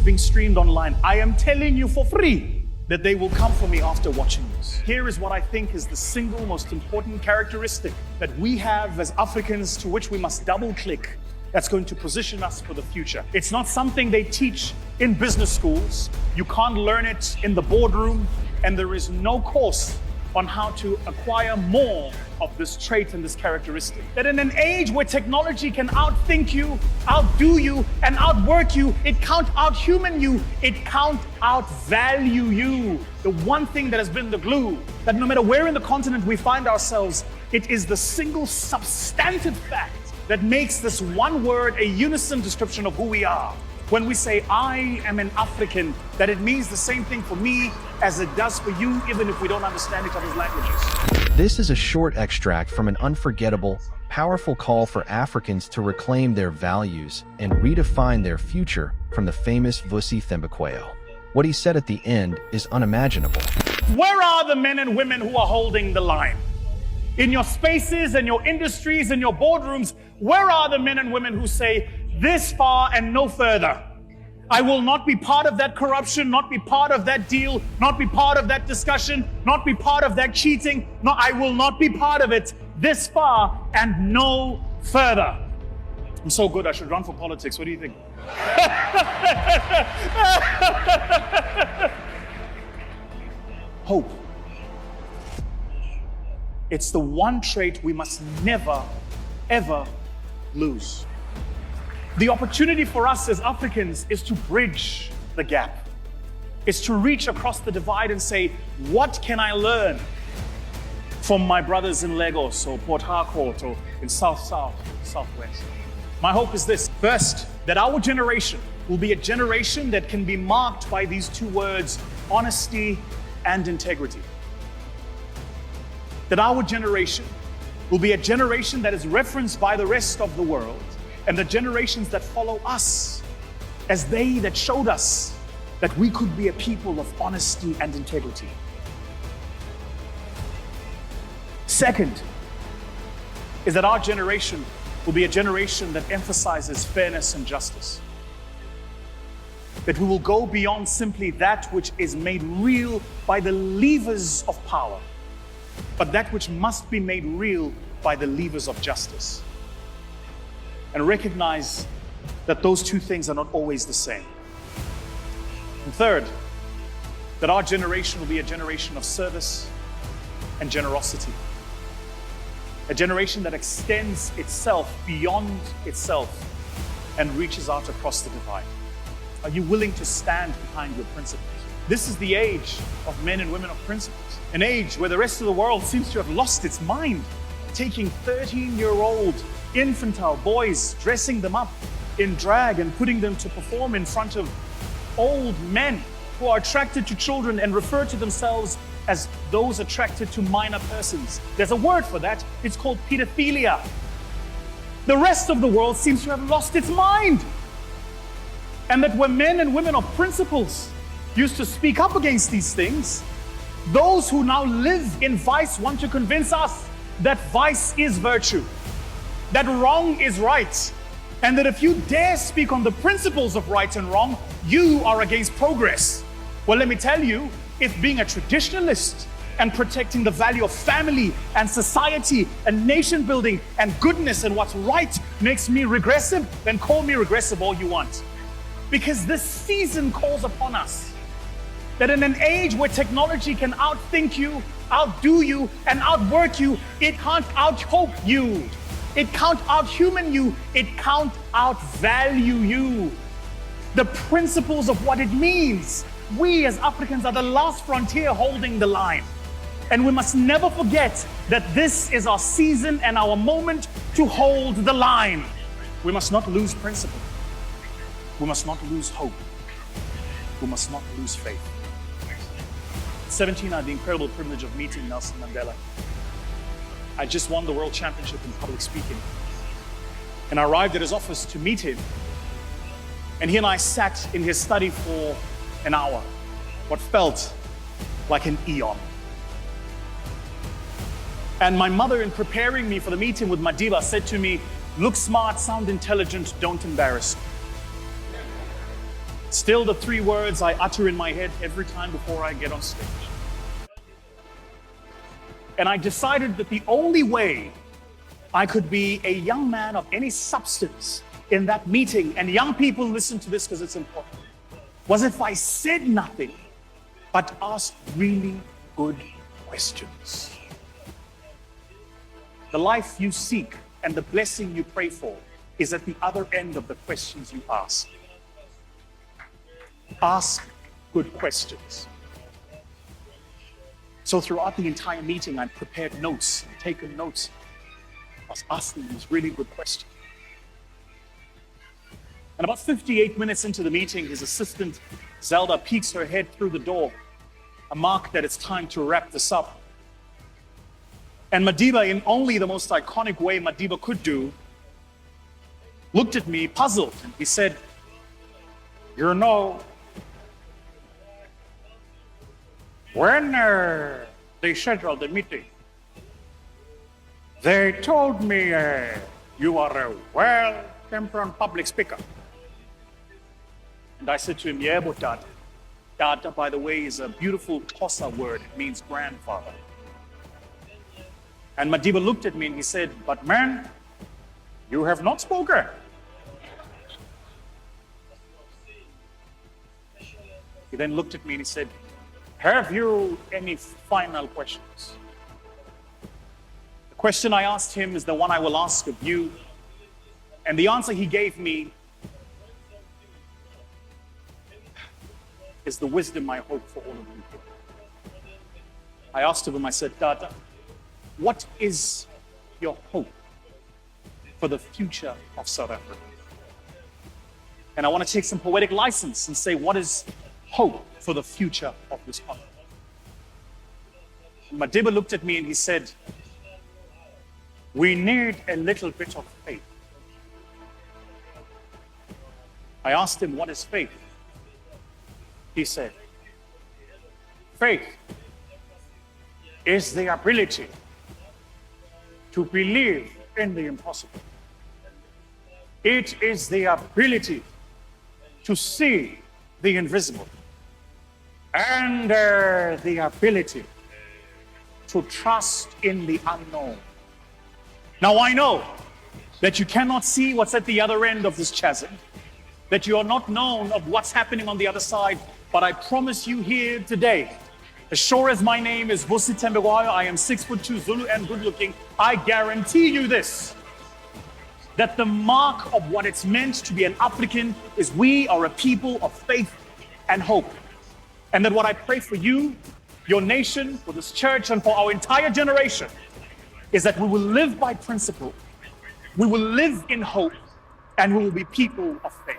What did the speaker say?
being streamed online. I am telling you for free that they will come for me after watching this. Here is what I think is the single most important characteristic that we have as Africans, to which we must double click, that's going to position us for the future. It's not something they teach in business schools. You can't learn it in the boardroom, and there is no course on how to acquire more of this trait and this characteristic. That in an age where technology can outthink you, outdo you, and outwork you, it can't outhuman you, it can't outvalue you. The one thing that has been the glue, that no matter where in the continent we find ourselves, it is the single substantive fact that makes this one word a unison description of who we are. When we say, I am an African, that it means the same thing for me as it does for you, even if we don't understand each other's languages. This is a short extract from an unforgettable, powerful call for Africans to reclaim their values and redefine their future from the famous Vusi Thembekwayo. What he said at the end is unimaginable. Where are the men and women who are holding the line? In your spaces and your industries and your boardrooms, where are the men and women who say, this far and no further? I will not be part of that corruption, not be part of that deal, not be part of that discussion, not be part of that cheating. No, I will not be part of it. This far and no further. I'm so good, I should run for politics. What do you think? Hope. It's the one trait we must never, ever lose. The opportunity for us as Africans is to bridge the gap. It's to reach across the divide and say, what can I learn from my brothers in Lagos or Port Harcourt or in South-South, Southwest? My hope is this. First, that our generation will be a generation that can be marked by these two words, honesty and integrity. That our generation will be a generation that is referenced by the rest of the world, and the generations that follow us as they that showed us that we could be a people of honesty and integrity. Second is that our generation will be a generation that emphasizes fairness and justice. That we will go beyond simply that which is made real by the levers of power, but that which must be made real by the levers of justice. And recognize that those two things are not always the same. And third, that our generation will be a generation of service and generosity. A generation that extends itself beyond itself and reaches out across the divide. Are you willing to stand behind your principles? This is the age of men and women of principles. An age where the rest of the world seems to have lost its mind, taking 13-year-old infantile boys, dressing them up in drag and putting them to perform in front of old men who are attracted to children and refer to themselves as those attracted to minor persons. There's a word for that. It's called pedophilia. The rest of the world seems to have lost its mind. And that when men and women of principles used to speak up against these things, those who now live in vice want to convince us that vice is virtue, that wrong is right, and that if you dare speak on the principles of right and wrong, you are against progress. Well, let me tell you, if being a traditionalist and protecting the value of family and society and nation building and goodness and what's right makes me regressive, then call me regressive all you want. Because this season calls upon us that in an age where technology can outthink you, outdo you, and outwork you, it can't outhope you. It can't outhuman you. It can't outvalue you. The principles of what it means. We as Africans are the last frontier holding the line. And we must never forget that this is our season and our moment to hold the line. We must not lose principle. We must not lose hope. We must not lose faith. At 17, I had the incredible privilege of meeting Nelson Mandela. I just won the world championship in public speaking. And I arrived at his office to meet him. And he and I sat in his study for an hour, what felt like an eon. And my mother, in preparing me for the meeting with Madiba, said to me, "Look smart, sound intelligent, don't embarrass me." Still the three words I utter in my head every time before I get on stage. And I decided that the only way I could be a young man of any substance in that meeting, and young people listen to this because it's important, was if I said nothing but asked really good questions. The life you seek and the blessing you pray for is at the other end of the questions you ask. Ask good questions. So throughout the entire meeting, I prepared notes, taken notes. I was asking these really good questions. And about 58 minutes into the meeting, his assistant, Zelda, peeks her head through the door, a mark that it's time to wrap this up. And Madiba, in only the most iconic way Madiba could do, looked at me puzzled, and he said, "You know, when they scheduled the meeting, they told me you are a well-tempered public speaker." And I said to him, "Yebo, Tata." Tata, by the way, is a beautiful Xhosa word. It means grandfather. And Madiba looked at me and he said, "But man, you have not spoken." He then looked at me and he said, "Have you any final questions?" The question I asked him is the one I will ask of you. And the answer he gave me is the wisdom I hope for all of you. I asked of him, I said, "Tata, what is your hope for the future of South Africa?" And I want to take some poetic license and say, what is hope for the future of this country? And Madiba looked at me and he said, "We need a little bit of faith." I asked him, "What is faith?" He said, "Faith is the ability to believe in the impossible. It is the ability to see the invisible and the ability to trust in the unknown." Now I know that you cannot see what's at the other end of this chasm, that you are not known of what's happening on the other side, but I promise you here today, as sure as my name is Vusi Thembekwayo, I am 6'2" Zulu and good looking, I guarantee you this, that the mark of what it's meant to be an African is we are a people of faith and hope. And that what I pray for you, your nation, for this church, and for our entire generation is that we will live by principle, we will live in hope, and we will be people of faith.